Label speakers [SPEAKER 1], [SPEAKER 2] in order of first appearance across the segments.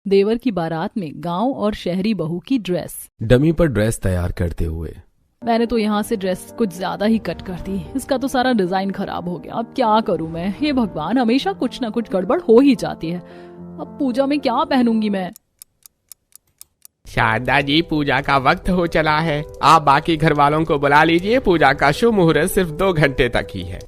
[SPEAKER 1] देवर की बारात में गांव और शहरी बहू की ड्रेस।
[SPEAKER 2] डमी पर ड्रेस तैयार करते हुए।
[SPEAKER 1] मैंने तो यहाँ से ड्रेस कुछ ज्यादा ही कट कर दी, इसका तो सारा डिजाइन खराब हो गया। अब क्या करूँ मैं? हे भगवान, हमेशा कुछ ना कुछ गड़बड़ हो ही जाती है। अब पूजा में क्या पहनूंगी मैं?
[SPEAKER 3] शारदा जी, पूजा का वक्त हो चला है। आप बाकी घर वालों को बुला लीजिए। पूजा का शुभ मुहूर्त सिर्फ 2 घंटे तक ही है।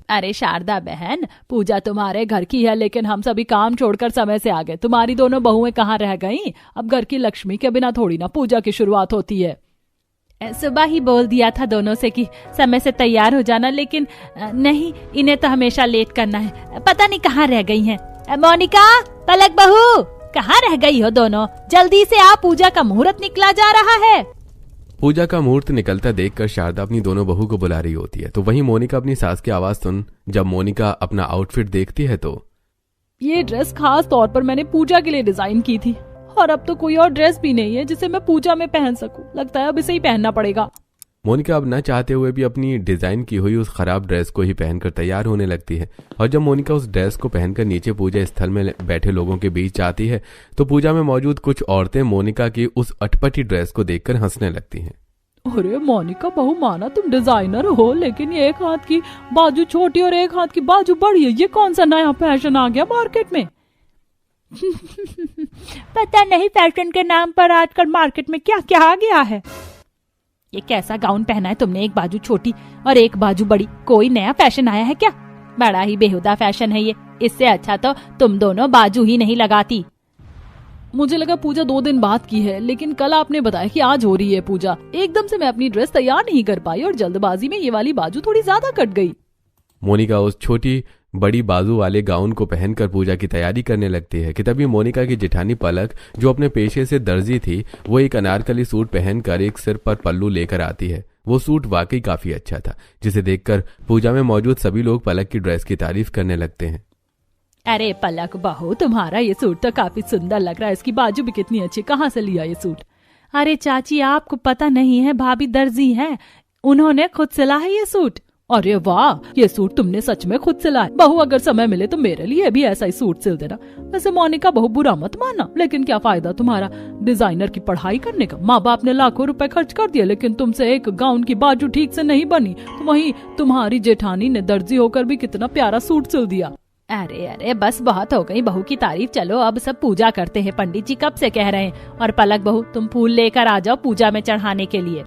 [SPEAKER 1] अरे शारदा बहन, पूजा तुम्हारे घर की है, लेकिन हम सभी काम छोड़कर समय से आ गए। तुम्हारी दोनों बहुएं कहाँ रह गईं? अब घर की लक्ष्मी के बिना थोड़ी ना पूजा की शुरुआत होती है। सुबह ही बोल दिया था दोनों से कि समय से तैयार हो जाना, लेकिन नहीं, इन्हें तो हमेशा लेट करना है। पता नहीं कहाँ रह गई हैं। मोनिका, पलक बहू, कहाँ रह गई हो दोनों? जल्दी से आ, पूजा का मुहूर्त निकला जा रहा है।
[SPEAKER 2] पूजा का मुहूर्त निकलता देखकर शारदा अपनी दोनों बहू को बुला रही होती है, तो वहीं मोनिका अपनी सास की आवाज सुन जब मोनिका अपना आउटफिट देखती है तो
[SPEAKER 1] ये ड्रेस खास तौर पर मैंने पूजा के लिए डिजाइन की थी, और अब तो कोई और ड्रेस भी नहीं है जिसे मैं पूजा में पहन सकूं। लगता है अब इसे ही पहनना पड़ेगा।
[SPEAKER 2] मोनिका अब न चाहते हुए भी अपनी डिजाइन की हुई उस खराब ड्रेस को ही पहनकर तैयार होने लगती है। और जब मोनिका उस ड्रेस को पहनकर नीचे पूजा स्थल में बैठे लोगों के बीच आती है तो पूजा में मौजूद कुछ औरतें मोनिका की उस अटपटी ड्रेस को देखकर हंसने लगती हैं।
[SPEAKER 1] अरे मोनिका बहू, माना तुम डिजाइनर हो, लेकिन ये एक हाथ की बाजू छोटी और एक हाथ की बाजू बड़ी है। ये कौन सा नया फैशन आ गया मार्केट में? पता नहीं फैशन के नाम पर आजकल मार्केट में क्या क्या आ गया है। ये कैसा गाउन पहना है तुमने? एक बाजू छोटी और एक बाजू बड़ी। कोई नया फैशन आया है क्या? बड़ा ही बेहुदा फैशन है ये। इससे अच्छा तो तुम दोनों बाजू ही नहीं लगाती। मुझे लगा पूजा 2 दिन बाद की है, लेकिन कल आपने बताया कि आज हो रही है पूजा। एकदम से मैं अपनी ड्रेस तैयार नहीं कर पाई और जल्दबाजी में ये वाली बाजू थोड़ी ज्यादा कट गई।
[SPEAKER 2] मोनिका उस छोटी बड़ी बाजू वाले गाउन को पहनकर पूजा की तैयारी करने लगती है कि तभी मोनिका की जेठानी पलक, जो अपने पेशे से दर्जी थी, वो एक अनारकली सूट पहनकर एक सिर पर पल्लू लेकर आती है। वो सूट वाकई काफी अच्छा था, जिसे देखकर पूजा में मौजूद सभी लोग पलक की ड्रेस की तारीफ करने लगते हैं।
[SPEAKER 1] अरे पलक बहू, तुम्हारा ये सूट तो काफी सुंदर लग रहा है। इसकी बाजू भी कितनी अच्छी, कहाँ से लिया ये सूट? अरे चाची, आपको पता नहीं है, भाभी दर्जी हैं, उन्होंने खुद सिला है ये सूट। अरे वाह, ये सूट तुमने सच में खुद सिला है? बहू, अगर समय मिले तो मेरे लिए भी ऐसा ही सूट सिल देना। वैसे मोनिका बहू, बुरा मत मानना, लेकिन क्या फायदा तुम्हारा डिजाइनर की पढ़ाई करने का? माँ बाप ने लाखों रुपए खर्च कर दिए, लेकिन तुमसे एक गाउन की बाजू ठीक से नहीं बनी। तो वहीं तुम्हारी जेठानी ने दर्जी होकर भी कितना प्यारा सूट सिल दिया। अरे अरे बस बहुत हो गई बहू की तारीफ। चलो अब सब पूजा करते हैं। पंडित जी कब से कह रहे हैं। और पलक बहू, तुम फूल लेकर आ जाओ पूजा में चढ़ाने के लिए।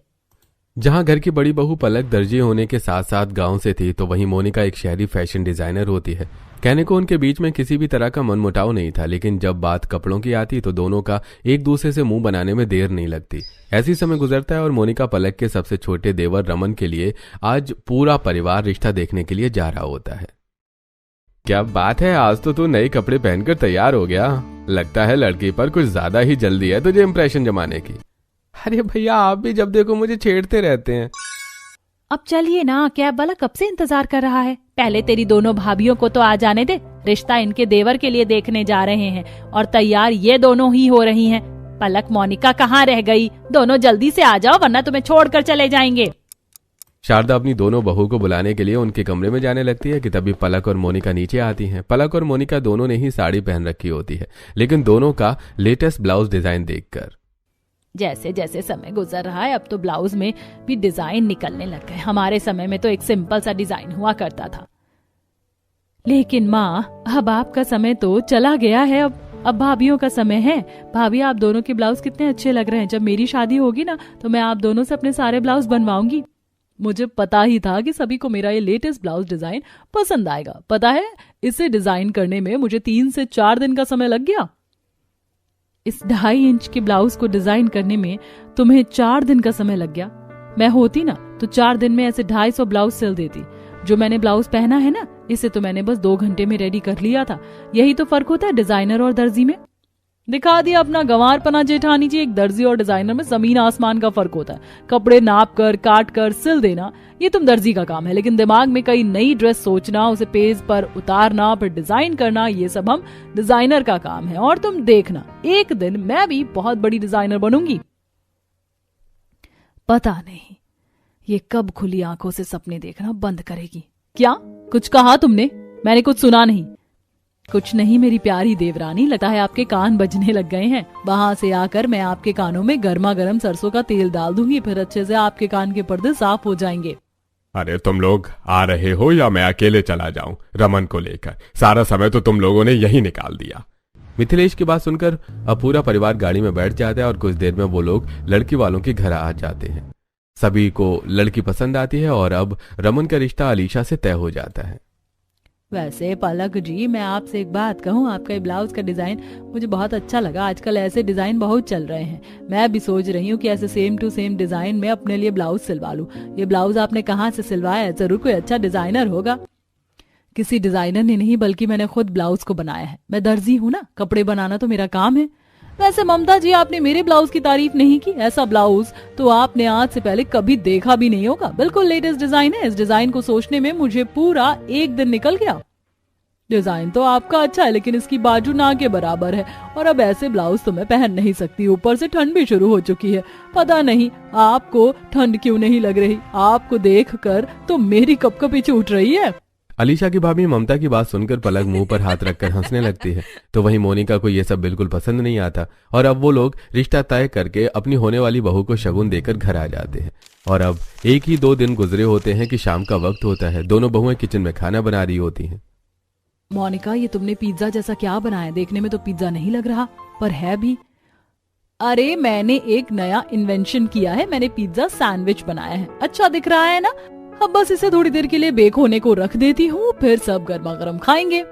[SPEAKER 2] जहां घर की बड़ी बहू पलक दर्जी होने के साथ साथ गांव से थी, तो वहीं मोनिका एक शहरी फैशन डिजाइनर होती है। कहने को उनके बीच में किसी भी तरह का मनमुटाव नहीं था, लेकिन जब बात कपड़ों की आती तो दोनों का एक दूसरे से मुंह बनाने में देर नहीं लगती। ऐसी समय गुजरता है और मोनिका पलक के सबसे छोटे देवर रमन के लिए आज पूरा परिवार रिश्ता देखने के लिए जा रहा होता है। क्या बात है, आज तो तू नए कपड़े पहनकर तैयार हो गया। लगता है लड़की पर कुछ ज्यादा ही जल्दी है तुझे इंप्रेशन जमाने की। अरे भैया, आप भी जब देखो मुझे छेड़ते रहते हैं।
[SPEAKER 1] अब चलिए ना, कैब वाला कब से इंतजार कर रहा है। पहले तेरी दोनों भाभियों को तो आ जाने दे। रिश्ता इनके देवर के लिए देखने जा रहे हैं और तैयार ये दोनों ही हो रही हैं। पलक, मोनिका कहाँ रह गई? दोनों जल्दी से आ जाओ, वरना तुम्हें छोड़कर चले जाएंगे।
[SPEAKER 2] शारदा अपनी दोनों बहू को बुलाने के लिए उनके कमरे में जाने लगती है कि तभी पलक और मोनिका नीचे आती हैं। पलक और मोनिका दोनों ने ही साड़ी पहन रखी होती है, लेकिन दोनों का लेटेस्ट ब्लाउज डिजाइन देखकर
[SPEAKER 1] जैसे जैसे समय गुजर रहा है, अब तो ब्लाउज में भी डिजाइन निकलने लग गए। हमारे समय में तो एक सिंपल सा डिजाइन हुआ करता था। लेकिन माँ, अब आपका समय तो चला गया है। अब भाभीियों का समय है। भाभी, आप दोनों के ब्लाउज कितने अच्छे लग रहे हैं। जब मेरी शादी होगी ना, तो मैं आप दोनों से अपने सारे ब्लाउज बनवाऊंगी। मुझे पता ही था कि सभी को मेरा ये लेटेस्ट ब्लाउज डिजाइन पसंद आएगा। पता है, इसे डिजाइन करने में मुझे 3 से 4 दिन का समय लग गया। इस 2.5 इंच के ब्लाउज को डिजाइन करने में तुम्हें 4 दिन का समय लग गया। मैं होती ना तो 4 दिन में ऐसे 250 ब्लाउज सिल देती। जो मैंने ब्लाउज पहना है ना, इसे तो मैंने बस 2 घंटे में रेडी कर लिया था। यही तो फर्क होता है डिजाइनर और दर्जी में। दिखा दिया अपना गंवारपना जेठानी जी। एक दर्जी और डिजाइनर में जमीन आसमान का फर्क होता है। कपड़े नाप कर, काट कर सिल देना, ये तुम दर्जी का काम है, लेकिन दिमाग में कई नई ड्रेस सोचना, उसे पेज पर उतारना, फिर डिजाइन करना, ये सब हम डिजाइनर का काम है। और तुम देखना, एक दिन मैं भी बहुत बड़ी डिजाइनर बनूंगी। पता नहीं ये कब खुली आंखों से सपने देखना बंद करेगी। क्या कुछ कहा तुमने? मैंने कुछ सुना नहीं। कुछ नहीं मेरी प्यारी देवरानी, लगता है आपके कान बजने लग गए हैं। वहाँ से आकर मैं आपके कानों में गर्मा गर्म सरसों का तेल डाल दूंगी, फिर अच्छे से आपके कान के पर्दे साफ हो जाएंगे।
[SPEAKER 4] अरे तुम लोग आ रहे हो या मैं अकेले चला जाऊं रमन को लेकर? सारा समय तो तुम लोगों ने यही निकाल दिया।
[SPEAKER 2] मिथिलेश की बात सुनकर अब पूरा परिवार गाड़ी में बैठ जाता है और कुछ देर में वो लोग लड़की वालों के घर आ जाते हैं। सभी को लड़की पसंद आती है और अब रमन का रिश्ता अलीशा से तय हो जाता है।
[SPEAKER 1] वैसे पलक जी, मैं आपसे एक बात कहूँ, आपका ये ब्लाउज का डिजाइन मुझे बहुत अच्छा लगा। आजकल ऐसे डिजाइन बहुत चल रहे हैं। मैं भी सोच रही हूँ कि ऐसे सेम टू सेम डिजाइन में अपने लिए ब्लाउज सिलवा लूं। ये ब्लाउज आपने कहाँ से सिलवाया है? जरूर कोई अच्छा डिजाइनर होगा। किसी डिजाइनर ने नहीं, बल्कि मैंने खुद ब्लाउज को बनाया है। मैं दर्जी हूँ ना, कपड़े बनाना तो मेरा काम है। वैसे ममता जी, आपने मेरे ब्लाउज की तारीफ नहीं की। ऐसा ब्लाउज तो आपने आज से पहले कभी देखा भी नहीं होगा। बिल्कुल लेटेस्ट डिजाइन है। इस डिजाइन को सोचने में मुझे पूरा एक दिन निकल गया। डिजाइन तो आपका अच्छा है, लेकिन इसकी बाजू ना के बराबर है और अब ऐसे ब्लाउज तो मैं पहन नहीं सकती। ऊपर से ठंड भी शुरू हो चुकी है। पता नहीं आपको ठंड क्यों नहीं लग रही। आपको देखकर तो मेरी कपकपी छूट रही है।
[SPEAKER 2] अलीशा की भाभी ममता की बात सुनकर पलक मुंह पर हाथ रखकर हंसने लगती है। तो वहीं मोनिका को ये सब बिल्कुल पसंद नहीं आता और अब वो लोग रिश्ता तय करके अपनी होने वाली बहू को शगुन देकर घर आ जाते हैं। और अब 1 ही 2 दिन गुजरे होते हैं कि शाम का वक्त होता है। दोनों बहुएं किचन में खाना बना रही होती हैं।
[SPEAKER 1] मोनिका, ये तुमने पिज्जा जैसा क्या बनाया? देखने में तो पिज्जा नहीं लग रहा, पर है भी। अरे मैंने एक नया इन्वेंशन किया है। मैंने पिज्जा सैंडविच बनाया है। अच्छा दिख रहा है ना? अब बस इसे थोड़ी देर के लिए बेक होने को रख देती हूँ, फिर सब गर्मा गर्म खाएंगे।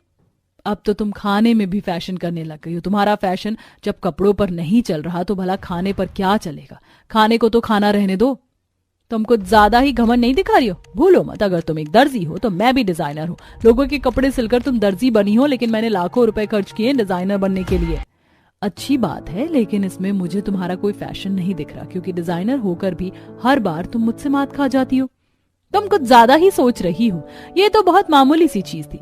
[SPEAKER 1] अब तो तुम खाने में भी फैशन करने लग गई हो। तुम्हारा फैशन जब कपड़ों पर नहीं चल रहा तो भला खाने पर क्या चलेगा? खाने को तो खाना रहने दो। तुम कुछ ज्यादा ही घमंड नहीं दिखा रही हो? भूलो मत, अगर तुम एक दर्जी हो तो मैं भी डिजाइनर हूँ। लोगों के कपड़े सिलकर तुम दर्जी बनी हो, लेकिन मैंने लाखों रुपए खर्च किए डिजाइनर बनने के लिए। अच्छी बात है, लेकिन इसमें मुझे तुम्हारा कोई फैशन नहीं दिख रहा, क्योंकि डिजाइनर होकर भी हर बार तुम मुझसे मात खा जाती हो। तुम कुछ ज्यादा ही सोच रही हो। ये तो बहुत मामूली सी चीज थी।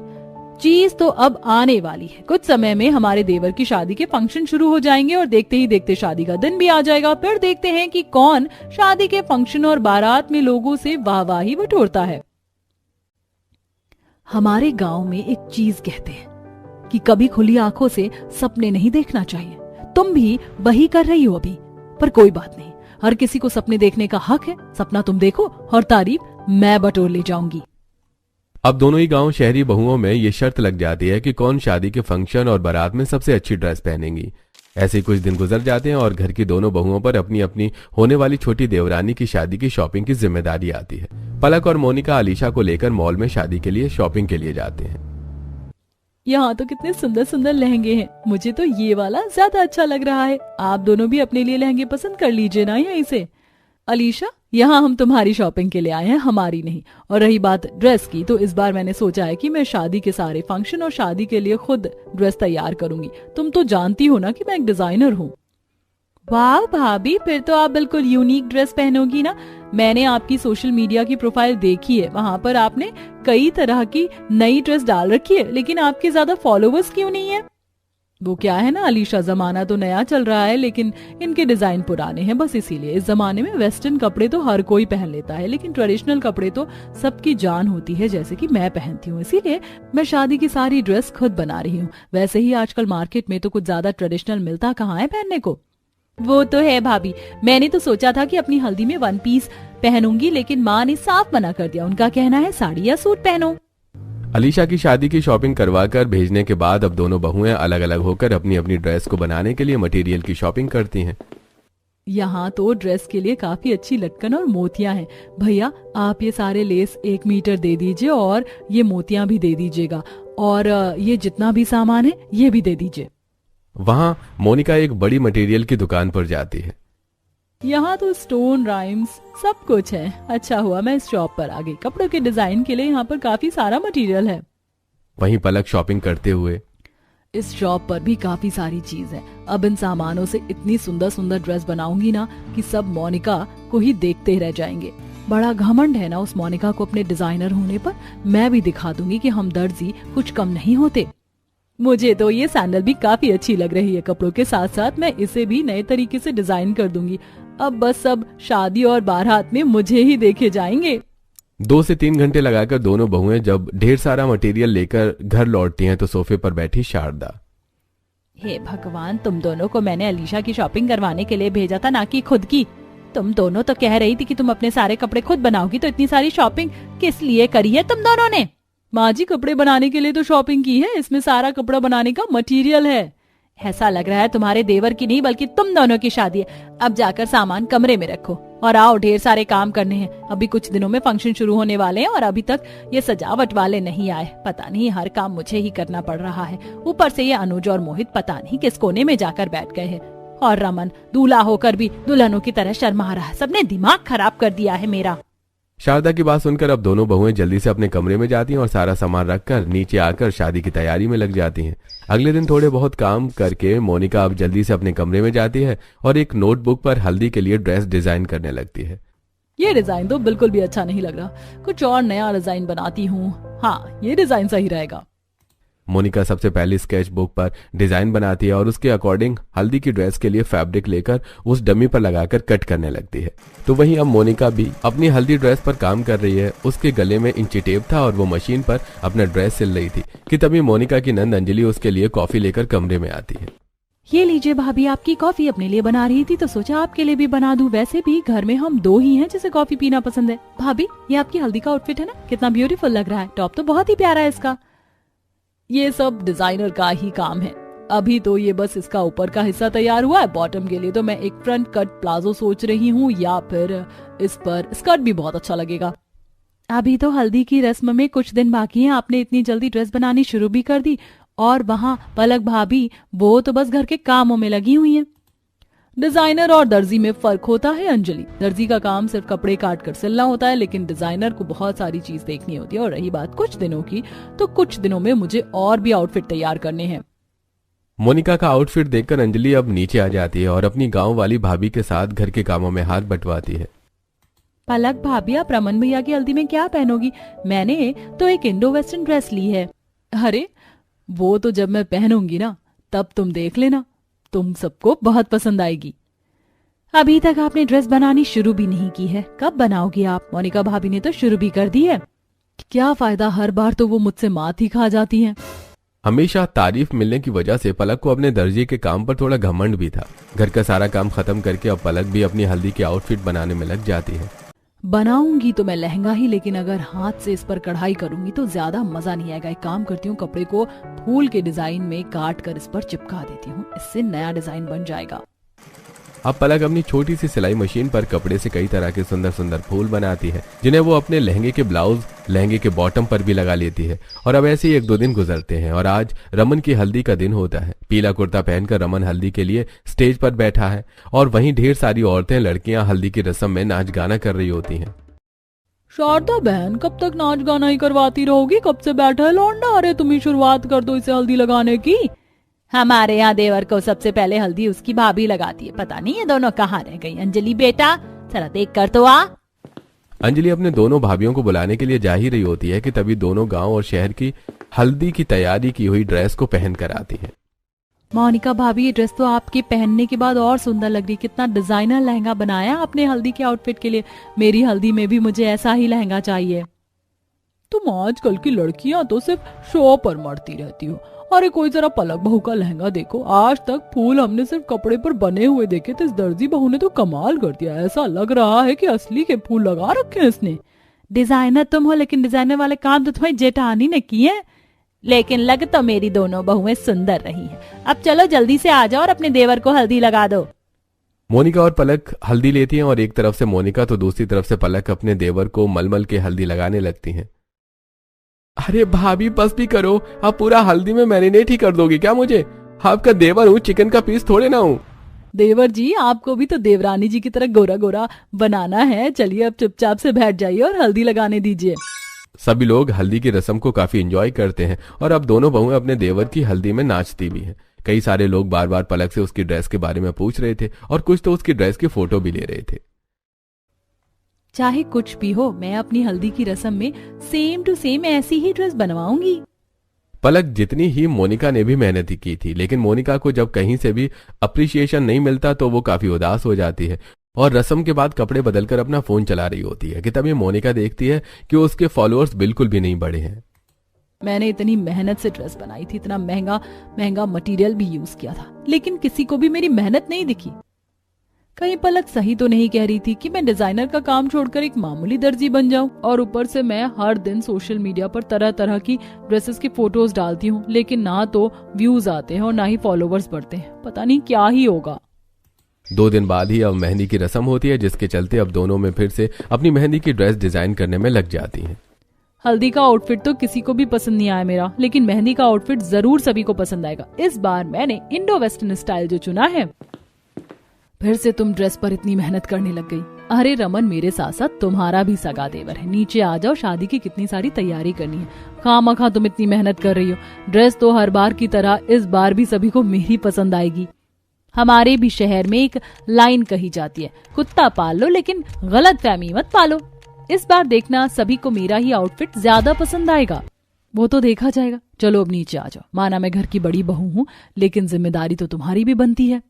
[SPEAKER 1] चीज तो अब आने वाली है। कुछ समय में हमारे देवर की शादी के फंक्शन शुरू हो जाएंगे और देखते ही देखते शादी का दिन भी आ जाएगा। फिर देखते हैं कि कौन शादी के फंक्शन और बारात में लोगों से वाहवाही बटोरता है। हमारे गांव में एक चीज कहते हैं कि कभी खुली आंखों से सपने नहीं देखना चाहिए। तुम भी वही कर रही हो अभी, पर कोई बात नहीं। हर किसी को सपने देखने का हक है। सपना तुम देखो और तारीफ मैं बटोर ले जाऊंगी।
[SPEAKER 2] अब दोनों ही गांव शहरी बहुओं में ये शर्त लग जाती है कि कौन शादी के फंक्शन और बारात में सबसे अच्छी ड्रेस पहनेंगी। ऐसे ही कुछ दिन गुजर जाते हैं और घर की दोनों बहुओं पर अपनी अपनी होने वाली छोटी देवरानी की शादी की शॉपिंग की जिम्मेदारी आती है। पलक और मोनिका अलीशा को लेकर मॉल में शादी के लिए शॉपिंग के लिए जाते हैं।
[SPEAKER 1] यहाँ तो कितने सुंदर सुंदर लहंगे हैं। मुझे तो ये वाला ज्यादा अच्छा लग रहा है। आप दोनों भी अपने लिए लहंगे पसंद कर लीजिए ना यहीं से। अलीशा, यहाँ हम तुम्हारी शॉपिंग के लिए आए हैं, हमारी नहीं। और रही बात ड्रेस की, तो इस बार मैंने सोचा है कि मैं शादी के सारे फंक्शन और शादी के लिए खुद ड्रेस तैयार करूंगी। तुम तो जानती हो ना कि मैं एक डिजाइनर हूँ। वाह भाभी, फिर तो आप बिल्कुल यूनिक ड्रेस पहनोगी ना। मैंने आपकी सोशल मीडिया की प्रोफाइल देखी है। वहाँ पर आपने कई तरह की नई ड्रेस डाल रखी है, लेकिन आपके ज्यादा फॉलोवर्स क्यों नहीं है? वो क्या है ना अलीशा, जमाना तो नया चल रहा है, लेकिन इनके डिजाइन पुराने हैं, बस इसीलिए। इस जमाने में वेस्टर्न कपड़े तो हर कोई पहन लेता है, लेकिन ट्रेडिशनल कपड़े तो सबकी जान होती है, जैसे कि मैं पहनती हूँ। इसीलिए मैं शादी की सारी ड्रेस खुद बना रही हूँ। वैसे ही आजकल मार्केट में तो कुछ ज्यादा ट्रेडिशनल मिलता कहाँ है पहनने को। वो तो है भाभी, मैंने तो सोचा था कि अपनी हल्दी में 1 पीस पहनूंगी, लेकिन माँ ने साफ मना कर दिया। उनका कहना है साड़ी या सूट पहनो।
[SPEAKER 2] अलीशा की शादी की शॉपिंग करवाकर भेजने के बाद अब दोनों बहुएं अलग अलग होकर अपनी अपनी ड्रेस को बनाने के लिए मटेरियल की शॉपिंग करती हैं।
[SPEAKER 1] यहाँ तो ड्रेस के लिए काफी अच्छी लटकन और मोतियां हैं। भैया, आप ये सारे लेस 1 मीटर दे दीजिए और ये मोतियां भी दे दीजिएगा, और ये जितना भी सामान है ये भी दे दीजिए।
[SPEAKER 2] वहाँ मोनिका एक बड़ी मटेरियल की दुकान पर जाती है।
[SPEAKER 1] यहाँ तो स्टोन, राइम्स सब कुछ है। अच्छा हुआ मैं इस शॉप पर आ गई। कपड़ों के डिजाइन के लिए यहाँ पर काफी सारा मटेरियल है।
[SPEAKER 2] वहीं पलक शॉपिंग करते हुए,
[SPEAKER 1] इस शॉप पर भी काफी सारी चीज है। अब इन सामानों से इतनी सुंदर सुंदर ड्रेस बनाऊंगी ना कि सब मोनिका को ही देखते रह जाएंगे। बड़ा घमंड है ना उस मोनिका को अपने डिजाइनर होने पर। मैं भी दिखा दूंगी कि हम दर्जी कुछ कम नहीं होते। मुझे तो ये सैंडल भी काफी अच्छी लग रही है। कपड़ों के साथ साथ मैं इसे भी नए तरीके से डिजाइन कर दूंगी। अब बस सब शादी और बारात में मुझे ही देखे जाएंगे।
[SPEAKER 2] 2 से 3 घंटे लगाकर दोनों बहुएं जब ढेर सारा मटेरियल लेकर घर लौटती हैं तो सोफे पर बैठी शारदा।
[SPEAKER 1] हे भगवान, तुम दोनों को मैंने अलीशा की शॉपिंग करवाने के लिए भेजा था, ना कि खुद की। तुम दोनों तो कह रही थी कि तुम अपने सारे कपड़े खुद बनाओगी, तो इतनी सारी शॉपिंग किस लिए करी है तुम दोनों ने? माँ जी, कपड़े बनाने के लिए तो शॉपिंग की है, इसमें सारा कपड़ा बनाने का मटेरियल है। ऐसा लग रहा है तुम्हारे देवर की नहीं बल्कि तुम दोनों की शादी है। अब जाकर सामान कमरे में रखो और आओ, ढेर सारे काम करने हैं। अभी कुछ दिनों में फंक्शन शुरू होने वाले हैं और अभी तक ये सजावट वाले नहीं आए। पता नहीं हर काम मुझे ही करना पड़ रहा है। ऊपर से ये अनुज और मोहित पता नहीं किस कोने में जाकर बैठ गए हैं। और रमन दूल्हा होकर भी दुल्हनों की तरह शर्मा रहा है। सबने दिमाग खराब कर दिया है मेरा।
[SPEAKER 2] शारदा की बात सुनकर अब दोनों बहुएं जल्दी से अपने कमरे में जाती हैं और सारा सामान रखकर नीचे आकर शादी की तैयारी में लग जाती हैं। अगले दिन थोड़े बहुत काम करके मोनिका अब जल्दी से अपने कमरे में जाती है और एक नोटबुक पर हल्दी के लिए ड्रेस डिजाइन करने लगती है।
[SPEAKER 1] ये डिजाइन तो बिल्कुल भी अच्छा नहीं लग रहा, कुछ और नया डिजाइन बनाती हूँ। हाँ, ये डिजाइन सही रहेगा।
[SPEAKER 2] मोनिका सबसे पहले स्केच बुक पर डिजाइन बनाती है और उसके अकॉर्डिंग हल्दी की ड्रेस के लिए फैब्रिक लेकर उस डमी पर लगाकर कट करने लगती है। तो वहीं अब मोनिका भी अपनी हल्दी ड्रेस पर काम कर रही है। उसके गले में इंची टेप था और वो मशीन पर अपना ड्रेस सिल रही थी कि तभी मोनिका की नंद अंजलि उसके लिए कॉफी लेकर कमरे में आती है।
[SPEAKER 1] ये लीजिए भाभी, आपकी कॉफी अपने लिए बना रही थी तो सोचा आपके लिए भी बना दूं। वैसे भी घर में हम 2 ही हैं जिसे कॉफी पीना पसंद है। भाभी, ये आपकी हल्दी का आउटफिट है ना, कितना ब्यूटीफुल लग रहा है। टॉप तो बहुत ही प्यारा है इसका। ये सब डिजाइनर का ही काम है। अभी तो ये बस इसका ऊपर का हिस्सा तैयार हुआ है। बॉटम के लिए तो मैं एक फ्रंट कट प्लाजो सोच रही हूँ या फिर इस पर स्कर्ट भी बहुत अच्छा लगेगा। अभी तो हल्दी की रस्म में कुछ दिन बाकी हैं। आपने इतनी जल्दी ड्रेस बनानी शुरू भी कर दी। और वहाँ पलक भाभी, वो तो बस घर के कामों में लगी हुई हैं। डिजाइनर और दर्जी में फर्क होता है अंजलि। दर्जी का काम सिर्फ कपड़े काट कर सिलना होता है, लेकिन डिजाइनर को बहुत सारी चीज देखनी होती है। और रही बात कुछ दिनों की, तो कुछ दिनों में मुझे और भी आउटफिट तैयार करने हैं।
[SPEAKER 2] मोनिका का आउटफिट देखकर अंजलि अब नीचे आ जाती है और अपनी गांव वाली भाभी के साथ घर के कामों में हाथ बंटवाती है।
[SPEAKER 1] पलक भाभी, आप रमन भैया की हल्दी में क्या पहनोगी? मैंने तो एक इंडो वेस्टर्न ड्रेस ली है। अरे, वो तो जब मैं पहनूंगी ना, तब तुम देख लेना, तुम सबको बहुत पसंद आएगी। अभी तक आपने ड्रेस बनानी शुरू भी नहीं की है, कब बनाओगी आप? मोनिका भाभी ने तो शुरू भी कर दी है। क्या फायदा, हर बार तो वो मुझसे मात ही खा जाती हैं।
[SPEAKER 2] हमेशा तारीफ मिलने की वजह से पलक को अपने दर्जी के काम पर थोड़ा घमंड भी था। घर का सारा काम खत्म करके अब पलक भी अपनी हल्दी के आउटफिट बनाने में लग जाती है।
[SPEAKER 1] बनाऊंगी तो मैं लहंगा ही, लेकिन अगर हाथ से इस पर कढ़ाई करूंगी तो ज्यादा मजा नहीं आएगा। एक काम करती हूँ, कपड़े को फूल के डिजाइन में काट कर इस पर चिपका देती हूँ, इससे नया डिजाइन बन जाएगा।
[SPEAKER 2] अब पलक अपनी छोटी सी सिलाई मशीन पर कपड़े से कई तरह के सुंदर सुंदर फूल बनाती है, जिन्हें वो अपने लहंगे के ब्लाउज, लहंगे के बॉटम पर भी लगा लेती है। और अब ऐसे ही 1-2 दिन गुजरते हैं और आज रमन की हल्दी का दिन होता है। पीला कुर्ता पहनकर रमन हल्दी के लिए स्टेज पर बैठा है और वहीं ढेर सारी औरतें, लड़कियां हल्दी की रस्म में नाच गाना कर रही होती हैं।
[SPEAKER 1] शारदा बहन, कब तक नाच गाना ही करवाती रहोगी? कब से बैठा है लौंडा? अरे तुम ही शुरुआत कर दो इसे हल्दी लगाने की। हमारे यहाँ देवर को सबसे पहले हल्दी उसकी भाभी लगाती है। पता नहीं ये दोनों कहाँ रह गई। अंजलि बेटा, जरा देख कर तो आ।
[SPEAKER 2] अंजलि अपने दोनों भाभियों को बुलाने के लिए जा ही रही होती है कि तभी दोनों गांव और शहर की हल्दी की तैयारी की हुई ड्रेस को पहन कर आती है।
[SPEAKER 1] मोनिका भाभी, ये ड्रेस तो आपके पहनने के बाद और सुंदर लग रही। कितना डिजाइनर लहंगा बनाया आपने हल्दी के आउटफिट के लिए। मेरी हल्दी में भी मुझे ऐसा ही लहंगा चाहिए। तुम आजकल की लड़कियां तो सिर्फ शो पर मरती रहती हो। अरे कोई जरा पलक बहू का लहंगा देखो। आज तक फूल हमने सिर्फ कपड़े पर बने हुए देखे थे, इस दर्जी बहू ने तो कमाल कर दिया। ऐसा लग रहा है कि असली के फूल लगा रखे हैं इसने। डिजाइनर तुम हो, लेकिन डिजाइनर वाले काम तो तुम्हारी जेठानी ने किए। लेकिन लग तो मेरी दोनों बहुएं सुंदर रही हैं। अब चलो जल्दी से आ जाओ और अपने देवर को हल्दी लगा दो।
[SPEAKER 2] मोनिका और पलक हल्दी लेती हैं और एक तरफ से मोनिका तो दूसरी तरफ से पलक अपने देवर को मलमल के हल्दी लगाने लगती हैं।
[SPEAKER 4] अरे भाभी, बस भी करो। आप पूरा हल्दी में मैरिनेट ही कर दोगी क्या मुझे? आपका देवर हूँ, चिकन का पीस थोड़े ना हूँ।
[SPEAKER 1] देवर जी, आपको भी तो देवरानी जी की तरह गोरा गोरा बनाना है। चलिए अब चुपचाप से बैठ जाइए और हल्दी लगाने दीजिए।
[SPEAKER 2] सभी लोग हल्दी की रस्म को काफी एंजॉय करते हैं और अब दोनों बहुएं अपने देवर की हल्दी में नाचती भी हैं। कई सारे लोग बार बार पलक से उसकी ड्रेस के बारे में पूछ रहे थे और कुछ तो उसकी ड्रेस की फोटो भी ले रहे थे।
[SPEAKER 1] चाहे कुछ भी हो, मैं अपनी हल्दी की रस्म में सेम टू सेम ऐसी ही ड्रेस बनवाऊंगी।
[SPEAKER 2] पलक जितनी ही मोनिका ने भी मेहनत की थी, लेकिन मोनिका को जब कहीं से भी अप्रिसिएशन नहीं मिलता तो वो काफी उदास हो जाती है। और रस्म के बाद कपड़े बदलकर अपना फोन चला रही होती है कि तभी मोनिका देखती है कि उसके फॉलोअर्स बिल्कुल भी नहीं बढ़े हैं।
[SPEAKER 1] मैंने इतनी मेहनत से ड्रेस बनाई थी, इतना महंगा महंगा मटेरियल भी यूज किया था, लेकिन किसी को भी मेरी मेहनत नहीं दिखी। कहीं पलक सही तो नहीं कह रही थी कि मैं डिजाइनर का काम छोड़कर एक मामूली दर्जी बन जाऊं? और ऊपर से मैं हर दिन सोशल मीडिया पर तरह तरह की ड्रेसेस की फोटोज डालती हूँ, लेकिन ना तो व्यूज आते हैं और ना ही फॉलोवर्स बढ़ते हैं। पता नहीं क्या ही होगा।
[SPEAKER 2] 2 दिन बाद ही अब मेहंदी की रस्म होती है, जिसके चलते अब दोनों में फिर से अपनी मेहंदी की ड्रेस डिजाइन करने में लग जाती हैं।
[SPEAKER 1] हल्दी का आउटफिट तो किसी को भी पसंद नहीं आया मेरा, लेकिन मेहंदी का आउटफिट जरूर सभी को पसंद आएगा। इस बार मैंने इंडो वेस्टर्न स्टाइल जो चुना है। फिर से तुम ड्रेस पर इतनी मेहनत करने लग गई। अरे रमन, मेरे साथ साथ तुम्हारा भी सगा देवर है, नीचे आ जाओ, शादी की कितनी सारी तैयारी करनी है। खामखा तुम इतनी मेहनत कर रही हो। ड्रेस तो हर बार की तरह इस बार भी सभी को मेरी पसंद आएगी। हमारे भी शहर में एक लाइन कही जाती है, कुत्ता पाल लो लेकिन गलत फहमी मत पालो। इस बार देखना सभी को मेरा ही आउटफिट ज्यादा पसंद आएगा। वो तो देखा जाएगा। चलो अब नीचे आ जाओ। माना मैं घर की बड़ी बहू हूँ, लेकिन जिम्मेदारी तो तुम्हारी भी बनती है।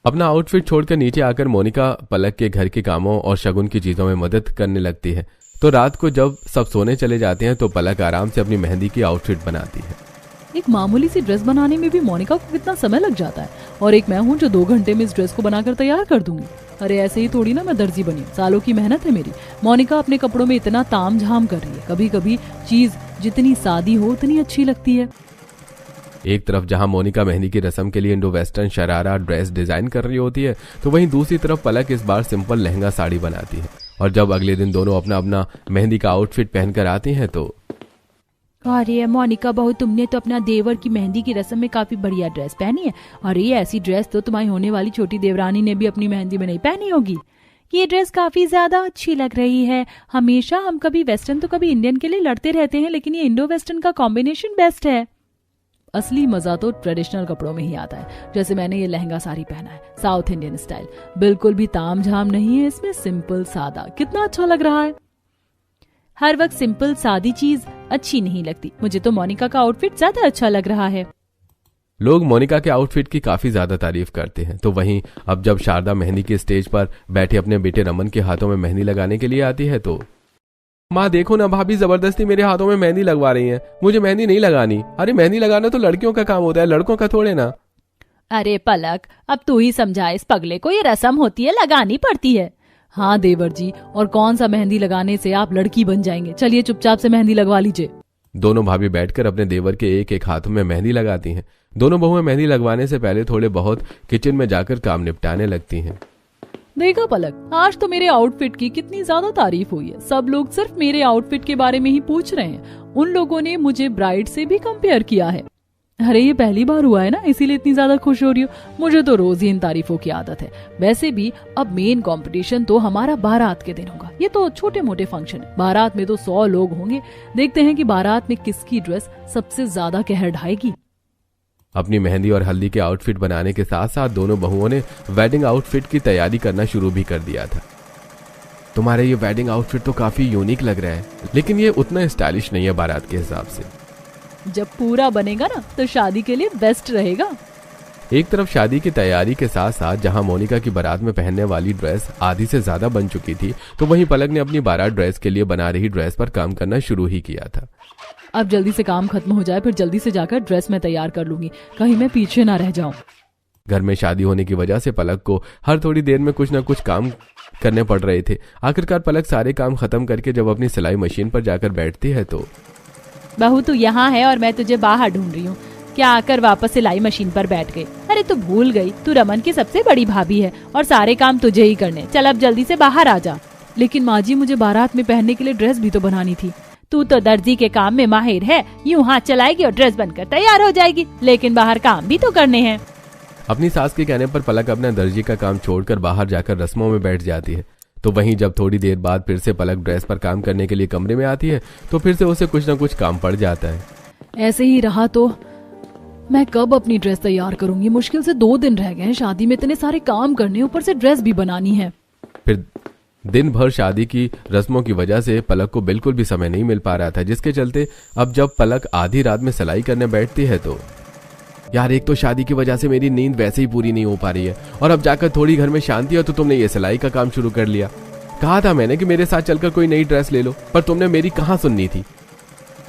[SPEAKER 2] अपना आउटफिट छोड़कर नीचे आकर मोनिका पलक के घर के कामों और शगुन की चीजों में मदद करने लगती है। तो रात को जब सब सोने चले जाते हैं तो पलक आराम से अपनी मेहंदी की आउटफिट बनाती है।
[SPEAKER 1] एक मामूली सी ड्रेस बनाने में भी मोनिका को कितना समय लग जाता है, और एक मैं हूँ जो 2 घंटे में इस ड्रेस को बनाकर तैयार कर दूंगी। अरे ऐसे ही थोड़ी ना मैं दर्जी बनी, सालों की मेहनत है मेरी। मोनिका अपने कपड़ों में इतना ताम झाम कर रही है। कभी कभी चीज जितनी सादी हो उतनी अच्छी लगती है।
[SPEAKER 2] एक तरफ जहां मोनिका मेहंदी की रस्म के लिए Indo western sharara dress design कर रही होती है, तो वहीं दूसरी तरफ पलक इस बार सिंपल लहंगा साड़ी बनाती है। और जब अगले दिन दोनों अपना अपना मेहंदी का आउटफिट पहनकर आती हैं तो
[SPEAKER 1] अरे मोनिका बहू, तुमने तो अपना देवर की मेहंदी की रस्म में काफी बढ़िया ड्रेस पहनी है। और ये ऐसी ड्रेस तो तुम्हारी होने वाली छोटी देवरानी ने भी अपनी मेहंदी में नहीं पहनी होगी। ये ड्रेस काफी ज्यादा अच्छी लग रही है। हमेशा हम कभी वेस्टर्न तो कभी इंडियन के लिए लड़ते रहते हैं, लेकिन ये इंडो वेस्टर्न का कॉम्बिनेशन बेस्ट है। असली मजा तो ट्रेडिशनल कपड़ों में ही आता है। जैसे मैंने ये लहंगा साड़ी पहना है, साउथ इंडियन स्टाइल, बिल्कुल भी ताम झाम नहीं है इसमें, सिंपल सादा। कितना अच्छा लग रहा है। हर वक्त सिंपल सादी चीज अच्छी नहीं लगती। मुझे तो मोनिका का आउटफिट ज्यादा अच्छा लग रहा है।
[SPEAKER 2] लोग मोनिका के आउटफिट की काफी ज्यादा तारीफ करते हैं। तो वहीं अब जब शारदा मेहंदी के स्टेज पर बैठे अपने बेटे रमन के हाथों में मेहंदी लगाने के लिए आती है तो माँ देखो ना, भाभी जबरदस्ती मेरे हाथों में मेहंदी लगवा रही हैं। मुझे मेहंदी नहीं लगानी। अरे मेहंदी लगाना तो लड़कियों का काम होता है, लड़कों का थोड़े ना।
[SPEAKER 1] अरे पलक, अब तू ही समझा इस पगले को, ये रस्म होती है, लगानी पड़ती है। हाँ देवर जी, और कौन सा मेहंदी लगाने से आप लड़की बन जाएंगे। चलिए चुपचाप से मेहंदी लगवा लीजिए।
[SPEAKER 2] दोनों भाभी बैठकर अपने देवर के एक एक हाथों में मेहंदी लगाती हैं। दोनों बहुएं मेहंदी लगवाने से पहले थोड़े बहुत किचन में जाकर काम निपटाने लगती हैं।
[SPEAKER 1] देखा पलक, आज तो मेरे आउटफिट की कितनी ज्यादा तारीफ हुई है। सब लोग सिर्फ मेरे आउटफिट के बारे में ही पूछ रहे हैं। उन लोगों ने मुझे ब्राइड से भी कंपेयर किया है। अरे ये पहली बार हुआ है ना, इसीलिए इतनी ज्यादा खुश हो रही हो। मुझे तो रोज ही इन तारीफों की आदत है। वैसे भी अब मेन कंपटीशन तो हमारा बारात के दिन होगा। ये तो छोटे मोटे फंक्शन है, बारात में तो 100 लोग होंगे। देखते हैं कि बारात में किसकी ड्रेस सबसे ज्यादा कहर ढाएगी।
[SPEAKER 2] अपनी मेहंदी और हल्दी के आउटफिट बनाने के साथ साथ दोनों बहुओं ने वेडिंग आउटफिट की तैयारी करना शुरू भी कर दिया था। तुम्हारे ये वेडिंग आउटफिट तो काफी यूनिक लग रहा है, लेकिन ये उतना स्टाइलिश नहीं है बारात के हिसाब से।
[SPEAKER 1] जब पूरा बनेगा ना तो शादी के लिए बेस्ट रहेगा।
[SPEAKER 2] एक तरफ शादी की तैयारी के साथ साथ जहां मोनिका की बारात में पहनने वाली ड्रेस आधी से ज्यादा बन चुकी थी, तो वहीं पलक ने अपनी बारात ड्रेस के लिए बना रही ड्रेस पर काम करना शुरू ही किया था।
[SPEAKER 1] अब जल्दी से काम खत्म हो जाए, फिर जल्दी से जाकर ड्रेस में तैयार कर लूंगी, कहीं मैं पीछे ना रह जाऊं।
[SPEAKER 2] घर में शादी होने की वजह से पलक को हर थोड़ी देर में कुछ न कुछ काम करने पड़ रहे थे। आखिरकार पलक सारे काम खत्म करके जब अपनी सिलाई मशीन पर जाकर बैठती है तो
[SPEAKER 1] बहू तू यहाँ है और मैं तुझे बाहर ढूंढ रही हूँ। क्या आकर वापस सिलाई मशीन पर बैठ गई? अरे तू भूल गई, तू रमन की सबसे बड़ी भाभी है और सारे काम तुझे ही करने। चल अब जल्दी से बाहर आ जा। लेकिन माँ जी, मुझे बारात में पहनने के लिए ड्रेस भी तो बनानी थी। तू तो दर्जी के काम में माहिर है, यूं हाथ चलाएगी और ड्रेस बनकर तैयार हो जाएगी, लेकिन बाहर काम भी तो करने हैं।
[SPEAKER 2] अपनी सास के कहने पर पलक अपना दर्जी का काम छोड़कर बाहर जाकर रस्मों में बैठ जाती है। तो वहीं जब थोड़ी देर बाद फिर से पलक ड्रेस पर काम करने के लिए कमरे में आती है तो फिर से उसे कुछ न कुछ काम पड़ जाता है।
[SPEAKER 1] ऐसे ही रहा तो मैं कब अपनी ड्रेस तैयार करूंगी? मुश्किल से 2 दिन रह गए हैं शादी में, इतने सारे काम करने, ऊपर से ड्रेस भी बनानी है।
[SPEAKER 2] फिर दिन भर शादी की रस्मों की वजह से पलक को बिल्कुल भी समय नहीं मिल पा रहा था, जिसके चलते अब जब पलक आधी रात में सिलाई करने बैठती है तो यार एक तो शादी की वजह से मेरी नींद वैसे ही पूरी नहीं हो पा रही है और अब जाकर थोड़ी घर में शांति है तो तुमने ये सिलाई का काम शुरू कर लिया। कहा था मैंने कि मेरे साथ चलकर कोई नई ड्रेस ले लो, पर तुमने मेरी कहाँ सुननी थी।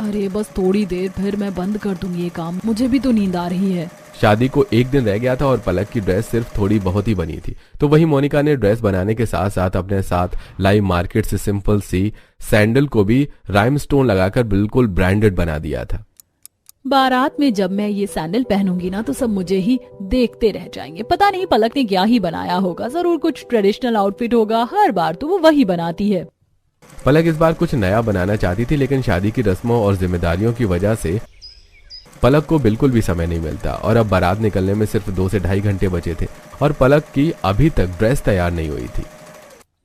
[SPEAKER 1] अरे बस थोड़ी देर, फिर मैं बंद कर दूंगी ये काम, मुझे भी तो नींद आ रही है।
[SPEAKER 2] शादी को एक दिन रह गया था और पलक की ड्रेस सिर्फ थोड़ी बहुत ही बनी थी, तो वहीं मोनिका ने ड्रेस बनाने के साथ साथ अपने साथ लाई मार्केट से सिंपल सी सैंडल को भी राइमस्टोन लगाकर बिल्कुल ब्रांडेड बना दिया था।
[SPEAKER 1] बारात में जब मैं ये सैंडल पहनूंगी ना तो सब मुझे ही देखते रह जाएंगे। पता नहीं पलक ने क्या ही बनाया होगा, जरूर कुछ ट्रेडिशनल आउटफिट होगा, हर बार तो वो वही बनाती है।
[SPEAKER 2] पलक इस बार कुछ नया बनाना चाहती थी, लेकिन शादी की रस्मों और जिम्मेदारियों की वजह से पलक को बिल्कुल भी समय नहीं मिलता और अब बारात निकलने में सिर्फ 2 से ढाई घंटे बचे थे और पलक की अभी तक ड्रेस तैयार नहीं हुई थी।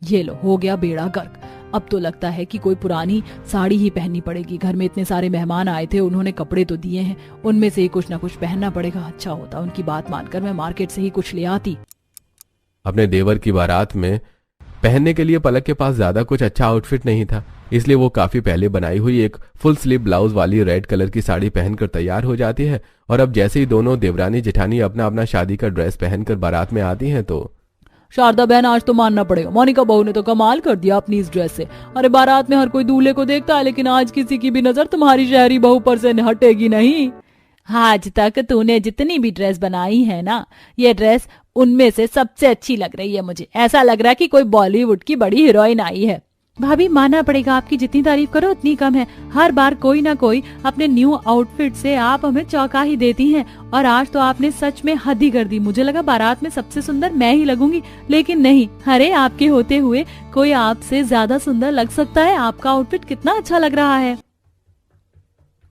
[SPEAKER 1] ये लो, हो गया बेड़ा गर्क। अब तो लगता है कि कोई पुरानी साड़ी ही पहननी पड़ेगी। घर में इतने सारे मेहमान आए थे, उन्होंने कपड़े तो दिए हैं, उनमें से ही कुछ ना कुछ पहनना पड़ेगा। अच्छा होता उनकी बात मानकर मैं मार्केट से ही कुछ ले आती।
[SPEAKER 2] अपने देवर की बारात में पहनने के लिए पलक के पास ज्यादा कुछ अच्छा आउटफिट नहीं था, इसलिए वो काफी पहले बनाई हुई एक फुल स्लीव ब्लाउज वाली रेड कलर की साड़ी पहनकर तैयार हो जाती है और अब जैसे ही दोनों देवरानी जेठानी अपना अपना शादी का ड्रेस पहनकर बारात में आती हैं तो
[SPEAKER 1] शारदा बहन, आज तो मानना पड़ेगा, मोनिका बहू ने तो कमाल कर दिया अपनी इस ड्रेस से। अरे बारात में हर कोई दूल्हे को देखता है, लेकिन आज किसी की भी नजर तुम्हारी शहरी बहू पर से हटेगी नहीं। आज तक तूने जितनी भी ड्रेस बनाई है ना, ये ड्रेस उनमें से सबसे अच्छी लग रही है। मुझे ऐसा लग रहा है कि कोई बॉलीवुड की बड़ी हीरोइन आई है। भाभी मानना पड़ेगा, आपकी जितनी तारीफ करो उतनी कम है। हर बार कोई ना कोई अपने न्यू आउटफिट से आप हमें चौंका ही देती हैं और आज तो आपने सच में हद ही कर दी। मुझे लगा बारात में सबसे सुंदर मैं ही लगूंगी, लेकिन नहीं। अरे आपके होते हुए कोई आपसे ज्यादा सुंदर लग सकता है। आपका आउटफिट कितना अच्छा लग रहा है।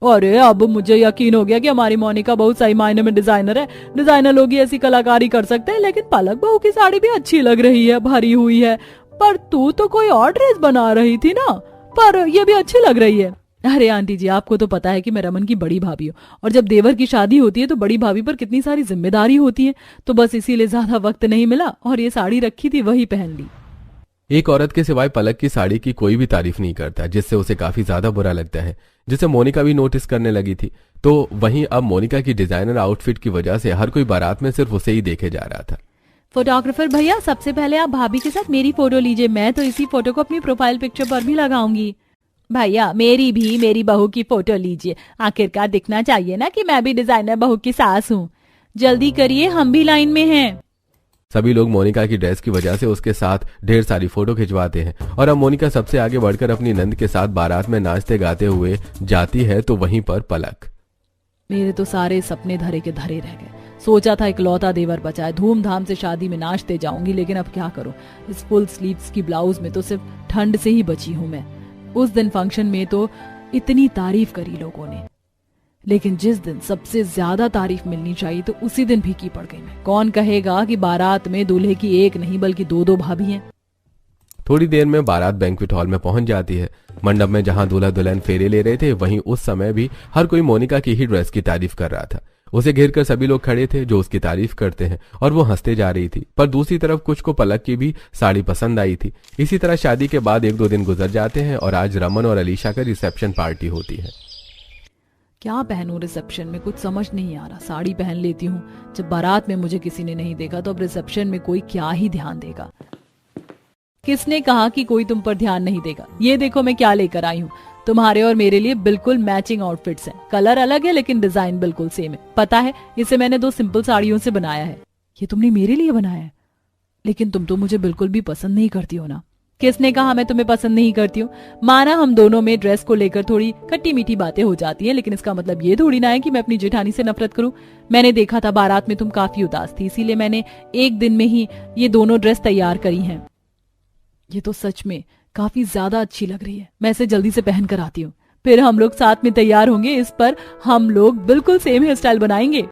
[SPEAKER 1] अरे अब मुझे यकीन हो गया कि हमारी मोनिका बहुत सही मायने में डिजाइनर है। डिजाइनर लोग ही ऐसी कलाकारी कर सकते हैं। लेकिन पलक बहू की साड़ी भी अच्छी लग रही है, भरी हुई है। पर तू तो कोई और ड्रेस बना रही थी ना, पर ये भी अच्छी लग रही है। अरे आंटी जी, आपको तो पता है कि मैं रमन की बड़ी भाभी हूँ और जब देवर की शादी होती है तो बड़ी भाभी पर कितनी सारी जिम्मेदारी होती है, तो बस इसीलिए ज्यादा वक्त नहीं मिला और ये साड़ी रखी थी वही पहन ली।
[SPEAKER 2] एक औरत के सिवाय पलक की साड़ी की कोई भी तारीफ नहीं करता, जिससे उसे काफी ज्यादा बुरा लगता है, जिसे मोनिका भी नोटिस करने लगी थी। तो वहीं अब मोनिका की डिजाइनर आउटफिट की वजह से हर कोई बारात में सिर्फ उसे ही देखे जा रहा था।
[SPEAKER 1] फोटोग्राफर भैया, सबसे पहले आप भाभी के साथ मेरी फोटो लीजिए। मैं तो इसी फोटो को अपनी प्रोफाइल पिक्चर पर भी लगाऊंगी। भैया मेरी बहू की फोटो लीजिए। आखिरकार दिखना चाहिए ना कि मैं भी डिजाइनर बहू की सास हूँ। जल्दी करिए, हम भी लाइन में हैं।
[SPEAKER 2] सभी लोग मोनिका की ड्रेस की वजह से उसके साथ ढेर सारी फोटो खिंचवाते हैं और अब मोनिका सबसे आगे बढ़कर अपनी नंद के साथ बारात में नाचते गाते हुए जाती है तो वहीं पर पलक।
[SPEAKER 1] मेरे तो सारे सपने धरे के धरे रह गए। सोचा था इकलौता देवर बचा है, धूमधाम से शादी में नाचते जाऊंगी, लेकिन अब क्या करूं। इस फुल स्लीव्स की ब्लाउज में तो सिर्फ ठंड से ही बची हूं मैं। उस दिन फंक्शन में तो इतनी तारीफ करी लोगों ने, लेकिन जिस दिन सबसे ज्यादा तारीफ मिलनी चाहिए तो उसी दिन फीकी पड़ गई मैं। कौन कहेगा कि बारात में दूल्हे की एक नहीं बल्कि दो दो भाभी हैं।
[SPEAKER 2] थोड़ी देर में बारात बैंक्वेट हॉल में पहुंच जाती है। मंडप में जहां दूल्हा दुल्हन फेरे ले रहे थे, वहीं उस समय भी हर कोई मोनिका की ही ड्रेस की तारीफ कर रहा था। उसे घेर कर सभी लोग खड़े थे जो उसकी तारीफ करते हैं और वो हंसते जा रही थी। पर दूसरी तरफ कुछ को पलक की भी साड़ी पसंद आई थी। इसी तरह शादी के बाद 1-2 दिन गुजर जाते हैं और आज रमन और अलीशा का रिसेप्शन पार्टी होती है।
[SPEAKER 1] क्या पहनूं रिसेप्शन में, कुछ समझ नहीं आ रहा। साड़ी पहन लेती हूँ, जब बारात में मुझे किसी ने नहीं देखा तो अब रिसेप्शन में कोई क्या ही ध्यान देगा। किसने कहा कि कोई तुम पर ध्यान नहीं देगा। ये देखो मैं क्या लेकर आई हूँ। तुम्हारे और मेरे लिए बिल्कुल मैचिंग आउटफिट्स हैं। कलर अलग है लेकिन डिजाइन बिल्कुल सेम है। पता है, इसे मैंने 2 सिंपल साड़ियों से बनाया है। ये तुमने मेरे लिए बनाया है? लेकिन तुम तो मुझे बिल्कुल भी पसंद नहीं करती हो ना। किसने कहा मैं तुम्हें पसंद नहीं करती हूँ? माना हम दोनों में ड्रेस को लेकर थोड़ी खट्टी मीठी बातें हो जाती हैं, लेकिन इसका मतलब ये थोड़ी ना है कि मैं अपनी जेठानी से नफरत करूं। मैंने देखा था बारात में तुम काफी उदास थी, इसीलिए मैंने एक दिन में ही ये दोनों ड्रेस तैयार करी हैं। ये तो सच में काफी ज्यादा अच्छी लग रही है। मैं इसे जल्दी से पहन कर आती हूँ, फिर हम लोग साथ में तैयार होंगे। इस पर हम लोग बिल्कुल सेम हेयर स्टाइल बनाएंगे।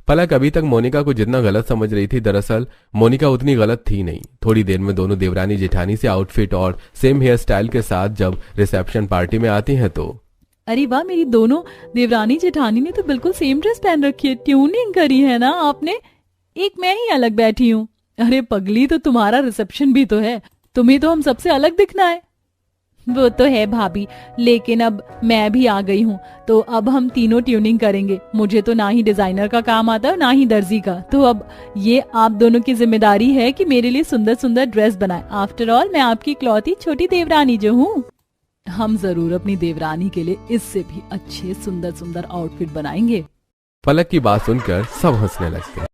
[SPEAKER 2] पलक अभी तक मोनिका को जितना गलत समझ रही थी, दरअसल मोनिका उतनी गलत थी नहीं। थोड़ी देर में दोनों देवरानी जेठानी से आउटफिट और सेम हेयर स्टाइल के साथ जब रिसेप्शन पार्टी में आती हैं तो
[SPEAKER 1] अरे वाह, मेरी दोनों देवरानी जेठानी ने तो बिल्कुल सेम ड्रेस पहन रखी है। ट्यूनिंग करी है ना आपने? एक मैं ही अलग बैठी हूँ। अरे पगली, तो तुम्हारा रिसेप्शन भी तो है, तुम्हें तो हम सबसे अलग दिखना है। वो तो है भाभी, लेकिन अब मैं भी आ गई हूँ तो अब हम तीनों ट्यूनिंग करेंगे। मुझे तो ना ही डिजाइनर का काम आता है ना ही दर्जी का, तो अब ये आप दोनों की जिम्मेदारी है कि मेरे लिए सुंदर सुंदर ड्रेस बनाए। आफ्टर ऑल मैं आपकी इकलौती छोटी देवरानी जो हूँ। हम जरूर अपनी देवरानी के लिए इससे भी अच्छे सुंदर सुंदर आउटफिट बनाएंगे।
[SPEAKER 2] पलक की बात सुनकर सब हंसने लगते हैं।